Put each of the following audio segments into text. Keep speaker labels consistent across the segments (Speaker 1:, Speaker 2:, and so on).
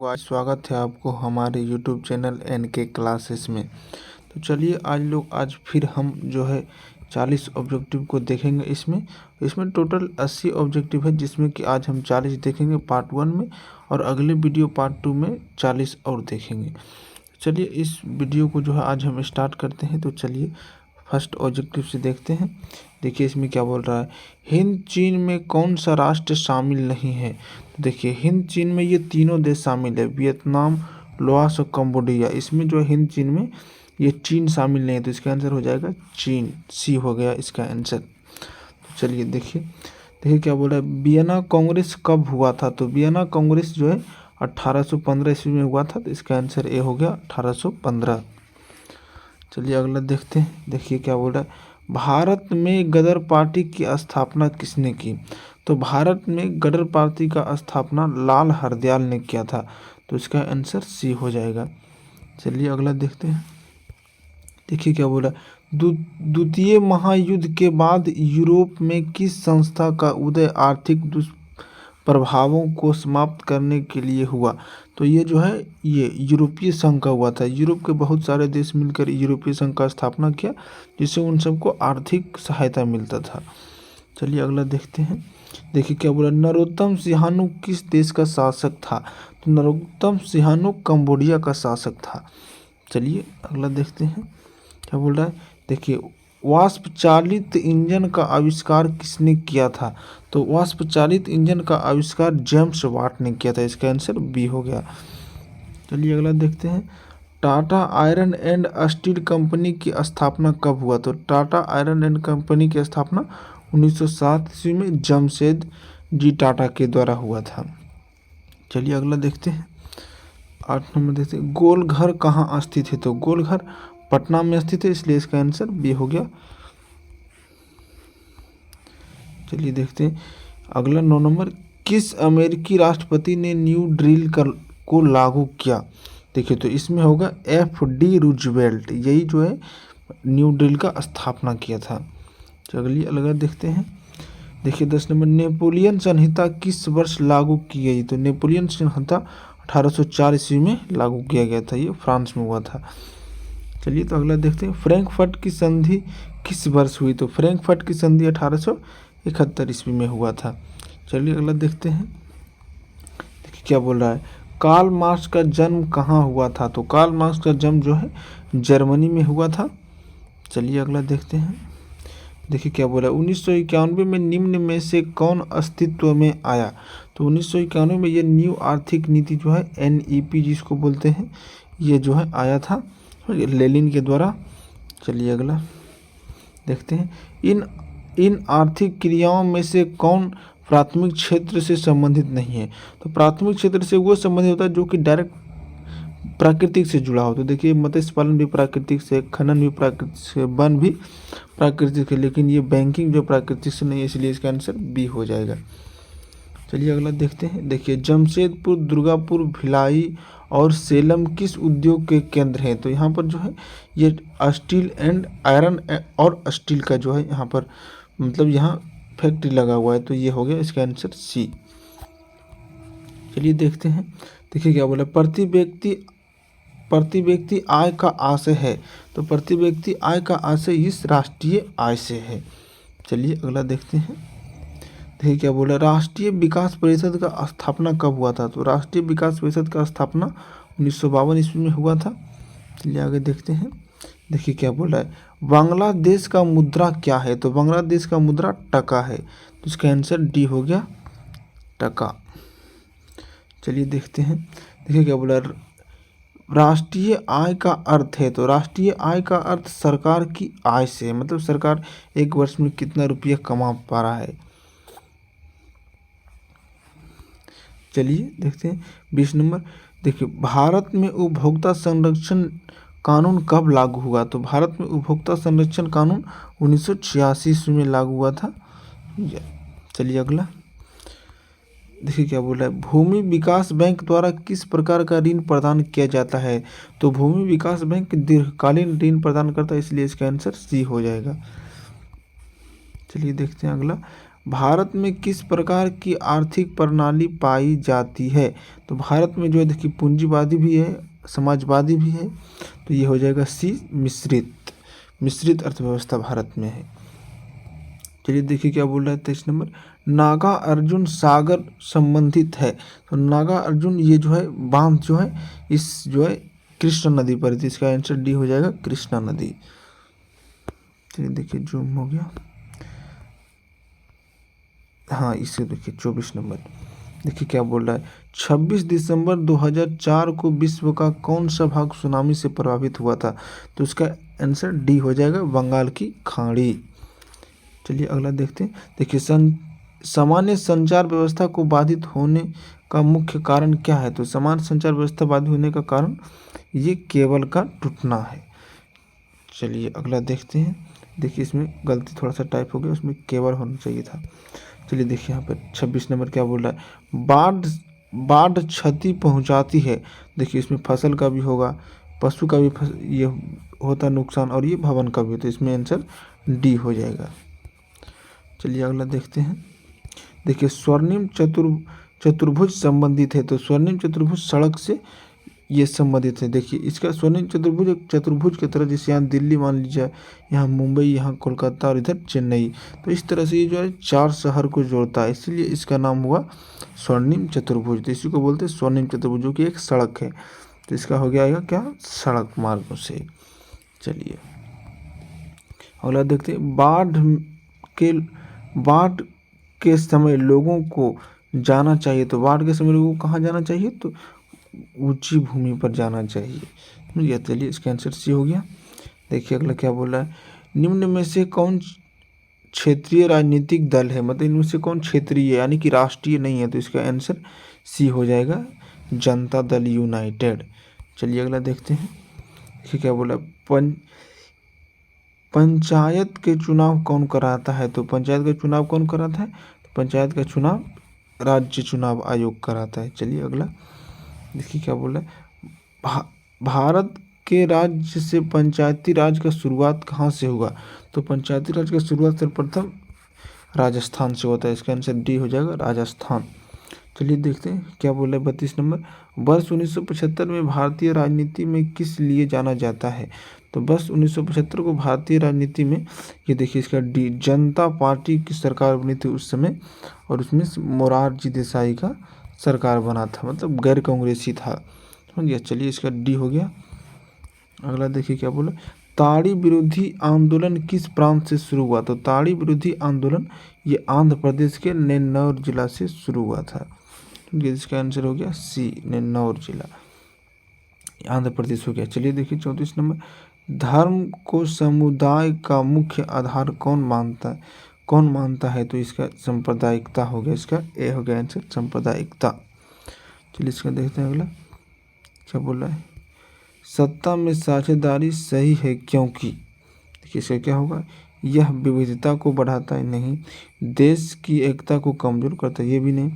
Speaker 1: आज स्वागत है आपको हमारे YouTube चैनल NK क्लासेस में। तो चलिए आज फिर हम जो है 40 ऑब्जेक्टिव को देखेंगे। इसमें टोटल 80 ऑब्जेक्टिव है, जिसमें कि आज हम 40 देखेंगे पार्ट 1 में, और अगले वीडियो पार्ट 2 में 40 और देखेंगे। चलिए इस वीडियो को जो है आज हम स्टार्ट करते हैं। तो चलिए फर्स्ट ऑब्जेक्टिव से देखते हैं। देखिए इसमें क्या बोल रहा है, हिंद चीन में कौन सा राष्ट्र शामिल नहीं है। तो देखिए हिंद चीन में ये तीनों देश शामिल है, वियतनाम, लाओस और कंबोडिया। इसमें जो है हिंद चीन में ये चीन शामिल नहीं है, तो इसका आंसर हो जाएगा चीन। सी हो गया इसका आंसर। तो चलिए देखिए क्या बोल रहा है, वियना कांग्रेस कब हुआ था। तो वियना कांग्रेस जो है 1815 ईस्वी में हुआ था, तो इसका आंसर ए हो गया 1815। चलिए अगला देखते हैं। देखिए क्या बोल रहा है, भारत में गदर पार्टी की स्थापना किसने की। तो भारत में गदर पार्टी का स्थापना लाल हरदयाल ने किया था, तो इसका आंसर सी हो जाएगा। चलिए अगला देखते हैं। देखिए क्या बोल रहा है, द्वितीय महायुद्ध के बाद यूरोप में किस संस्था का उदय आर्थिक दुष्प्रभावों को समाप्त करने के लिए हुआ। तो ये जो है ये यूरोपीय संघ का हुआ था। यूरोप के बहुत सारे देश मिलकर यूरोपीय संघ का स्थापना किया, जिससे उन सबको आर्थिक सहायता मिलता था। चलिए अगला देखते हैं। देखिए क्या बोला, नरोत्तम सिहानुक किस देश का शासक था। तो नरोत्तम सिहानुक कंबोडिया का शासक था। चलिए अगला देखते हैं क्या बोल रहा है। देखिए वाष्प चालित इंजन का आविष्कार किसने किया था। तो वाष्प चालित इंजन का आविष्कार जेम्स वाट ने किया था, इसका आंसर बी हो गया। चलिए अगला देखते हैं। Tata iron and steel company की स्थापना कब हुआ। तो टाटा आयरन एंड कंपनी की स्थापना 1907 ईस्वी में जमशेद जी टाटा के द्वारा हुआ था। चलिए अगला देखते हैं। 8 नंबर देखते हैं, गोलघर कहाँ स्थित है। तो गोलघर पटना में स्थित है, इसलिए इसका आंसर बी हो गया। चलिए देखते हैं अगला 9 नंबर, किस अमेरिकी राष्ट्रपति ने न्यू डील को लागू किया। देखिए तो इसमें होगा FD रूजवेल्ट, यही जो है न्यू डील का स्थापना किया था। चलिए अगला देखते हैं। देखिए 10 नंबर, नेपोलियन संहिता किस वर्ष लागू की गई। तो नेपोलियन संहिता 1804 ईस्वी में लागू किया गया था, ये फ्रांस में हुआ था। चलिए तो अगला देखते हैं, फ्रैंकफर्ट की संधि किस वर्ष हुई। तो फ्रैंकफर्ट की संधि 1871 ईस्वी में हुआ था। चलिए अगला देखते हैं। देखिए क्या बोल रहा है, कार्ल मार्क्स का जन्म कहाँ हुआ था। तो कार्ल मार्क्स का जन्म जो है जर्मनी में हुआ था। चलिए अगला देखते हैं। देखिए क्या बोला, 1991 में निम्न में से कौन अस्तित्व में आया। तो 1991 में ये न्यू आर्थिक नीति जो है NEP जिसको बोलते हैं, ये जो है आया था लेनिन के द्वारा। चलिए अगला देखते हैं, इन आर्थिक क्रियाओं में से कौन प्राथमिक क्षेत्र से संबंधित नहीं है। तो प्राथमिक क्षेत्र से वो संबंधित होता है जो कि डायरेक्ट प्राकृतिक से जुड़ा हो। तो देखिए मत्स्य पालन भी प्राकृतिक से, खनन भी प्राकृतिक से, वन भी प्राकृतिक है, लेकिन ये बैंकिंग जो प्राकृतिक से नहीं है, इसलिए इसका आंसर बी हो जाएगा। चलिए अगला देखते हैं। देखिए जमशेदपुर, दुर्गापुर, भिलाई और सेलम किस उद्योग के केंद्र हैं। तो यहाँ पर जो है ये स्टील एंड आयरन और स्टील का जो है यहाँ पर मतलब यहाँ फैक्ट्री लगा हुआ है, तो ये हो गया इसका आंसर सी। चलिए देखते हैं। देखिए क्या बोला, प्रति व्यक्ति आय का आशय है। तो प्रति व्यक्ति आय का आशय इस राष्ट्रीय आय से है। चलिए अगला देखते हैं। देखिए क्या बोला, राष्ट्रीय विकास परिषद का स्थापना कब हुआ था। तो राष्ट्रीय विकास परिषद का स्थापना 1952 ईस्वी में हुआ था। चलिए आगे देखते हैं। देखिए क्या बोल रहा है, बांग्लादेश का मुद्रा क्या है। तो बांग्लादेश का मुद्रा टका है, तो इसका आंसर डी हो गया टका। चलिए देखते हैं। देखिए क्या बोला, राष्ट्रीय आय का अर्थ है। तो राष्ट्रीय आय का अर्थ सरकार की आय से, मतलब सरकार एक वर्ष में कितना रुपया कमा पा रहा है। चलिए देखते हैं 20 नंबर। देखिए भारत में उपभोक्ता संरक्षण कानून कब लागू हुआ। तो भारत में उपभोक्ता संरक्षण कानून 1986 ईस्वी में लागू हुआ था। चलिए अगला देखिए क्या बोल रहा है, भूमि विकास बैंक द्वारा किस प्रकार का ऋण प्रदान किया जाता है। तो भूमि विकास बैंक दीर्घकालीन ऋण प्रदान करता है, इसलिए इसका आंसर सी हो जाएगा। चलिए देखते हैं अगला, भारत में किस प्रकार की आर्थिक प्रणाली पाई जाती है? तो भारत में जो है देखिए पूंजीवादी भी है, समाजवादी भी है, तो ये हो जाएगा सी मिश्रित अर्थव्यवस्था भारत में है। चलिए देखिए क्या बोल रहा है 23 नंबर, नागा अर्जुन सागर संबंधित है। तो नागा अर्जुन ये जो है बांध जो है इस जो है कृष्णा नदी पर है, तो इसका आंसर डी हो जाएगा कृष्णा नदी। चलिए देखिए जूम हो गया, हाँ इसे देखिए 24 नंबर देखिए क्या बोल रहा है, 26 दिसंबर 2004 को विश्व का कौन सा भाग सुनामी से प्रभावित हुआ था? तो इसका आंसर डी हो जाएगा बंगाल की खाड़ी। चलिए अगला देखते हैं, देखिए सामान्य संचार व्यवस्था को बाधित होने का मुख्य कारण क्या है? तो सामान्य संचार व्यवस्था बाधित होने का कारण ये केबल का टूटना है। चलिए अगला देखते हैं, देखिए इसमें गलती थोड़ा सा टाइप हो गया, उसमें केबल होना चाहिए था। चलिए देखिए यहाँ पर 26 नंबर क्या बोल रहा है, बाढ़ क्षति पहुंचाती है। देखिए इसमें फसल का भी होगा, पशु का भी ये होता नुकसान, और ये भवन का भी होता है, इसमें आंसर डी हो जाएगा। चलिए अगला देखते हैं, देखिए स्वर्णिम चतुर्भुज संबंधित है। तो स्वर्णिम चतुर्भुज सड़क से ये संबंधित है। देखिए इसका स्वर्णिम चतुर्भुज एक चतुर्भुज की तरह, जैसे यहाँ दिल्ली मान लीजिए, यहाँ मुंबई, यहाँ कोलकाता और इधर चेन्नई, तो इस तरह से ये जो है 4 शहर को जोड़ता है, इसलिए इसका नाम हुआ स्वर्णिम चतुर्भुज। तो इसी को बोलते हैं स्वर्णिम चतुर्भुज, जो कि एक सड़क है। तो इसका हो गया क्या, सड़क मार्गों से। चलिए अगला देखते हैं, बाढ़ के समय लोगों को जाना चाहिए। तो बाढ़ के समय लोगों को कहाँ जाना चाहिए? तो ऊंची भूमि पर जाना चाहिए। ये चलिए इसका आंसर सी हो गया। देखिए अगला क्या बोल रहा है, निम्न में से कौन क्षेत्रीय राजनीतिक दल है? मतलब इनमें से कौन क्षेत्रीय यानी कि राष्ट्रीय नहीं है? तो इसका आंसर सी हो जाएगा जनता दल यूनाइटेड। चलिए अगला देखते हैं, देखिए क्या बोला, पंचायत के चुनाव कौन कराता है? तो पंचायत का चुनाव कौन कराता है? तो पंचायत का चुनाव राज्य चुनाव आयोग कराता है। चलिए अगला देखिए क्या बोला है, भारत के राज्य से पंचायती राज का शुरुआत कहाँ से हुआ? तो पंचायती राज का शुरुआत सर्वप्रथम राजस्थान से होता है, इसका आंसर डी हो जाएगा राजस्थान। चलिए देखते हैं क्या बोला है 32 नंबर, वर्ष 1975 में भारतीय राजनीति में किस लिए जाना जाता है? तो वर्ष 1975 को भारतीय राजनीति में, ये देखिए इसका डी, जनता पार्टी की सरकार बनी थी उस समय, और उसमें मोरारजी देसाई का सरकार बना था, मतलब गैर कांग्रेसी था, समझ गया। चलिए इसका डी हो गया। अगला देखिए क्या बोला, ताड़ी विरोधी आंदोलन किस प्रांत से शुरू हुआ? तो ताड़ी विरोधी आंदोलन ये आंध्र प्रदेश के नेन्नौर जिला से शुरू हुआ था। इसका आंसर हो गया सी, नेन्नौर जिला, आंध्र प्रदेश हो गया। चलिए देखिए 34 नंबर, धर्म को समुदाय का मुख्य आधार कौन मानता है? तो इसका सांप्रदायिकता हो गया, इसका ए हो गया आंसर, सांप्रदायिकता। चलिए इसका देखते हैं अगला क्या बोल रहा है, सत्ता में साझेदारी सही है क्योंकि, देखिए इसका क्या होगा, यह विविधता को बढ़ाता है, नहीं, देश की एकता को कमजोर करता है, ये भी नहीं,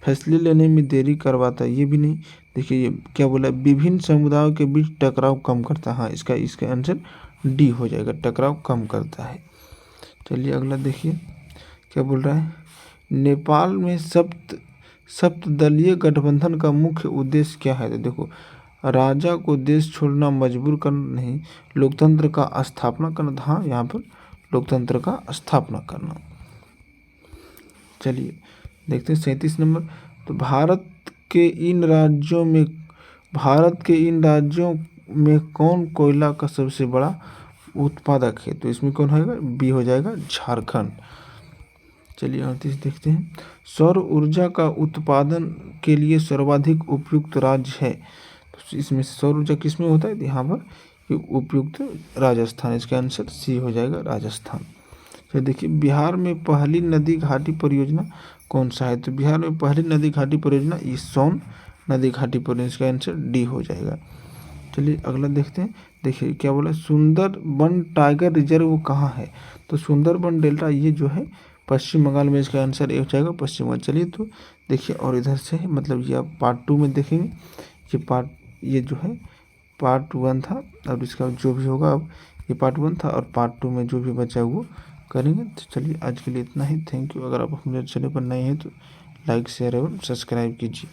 Speaker 1: फैसले लेने में देरी करवाता है, ये भी नहीं। देखिए ये क्या बोला, विभिन्न समुदायों के बीच टकराव कम करता है। हाँ इसका आंसर डी हो जाएगा, टकराव कम करता है। चलिए अगला देखिए क्या बोल रहा है, नेपाल में सप्तदलीय गठबंधन का मुख्य उद्देश्य क्या है? तो देखो, राजा को देश छोड़ना मजबूर करना, नहीं, लोकतंत्र का स्थापना करना, हाँ यहाँ पर लोकतंत्र का स्थापना करना। चलिए देखते हैं 37 नंबर, तो भारत के इन राज्यों में कौन कोयला का सबसे बड़ा उत्पादक है? तो इसमें कौन होगा, बी हो जाएगा झारखंड। चलिए 38 देखते हैं, सौर ऊर्जा का उत्पादन के लिए सर्वाधिक उपयुक्त राज्य है। तो इसमें सौर ऊर्जा किस में होता है? यहाँ पर उपयुक्त राजस्थान, इसका आंसर सी हो जाएगा राजस्थान। तो देखिए बिहार में पहली नदी घाटी परियोजना कौन सा है? तो बिहार में पहली नदी घाटी परियोजना ये सोन नदी घाटी परियोजना, इसका आंसर डी हो जाएगा। चलिए अगला देखते हैं, देखिए क्या बोला, सुंदरबन टाइगर रिजर्व कहाँ है? तो सुंदरबन डेल्टा ये जो है पश्चिम बंगाल में, इसका आंसर ए हो जाएगा पश्चिम बंगाल। चलिए तो देखिए, और इधर से मतलब ये आप पार्ट 2 में देखेंगे, ये जो है पार्ट 1 था, अब इसका जो भी होगा, अब ये पार्ट 1 था और पार्ट 2 में जो भी बचा वो करेंगे। तो चलिए आज के लिए इतना ही। Thank you. अगर आप मेरे चैनल पर नए हैं तो लाइक शेयर एवं सब्सक्राइब कीजिए।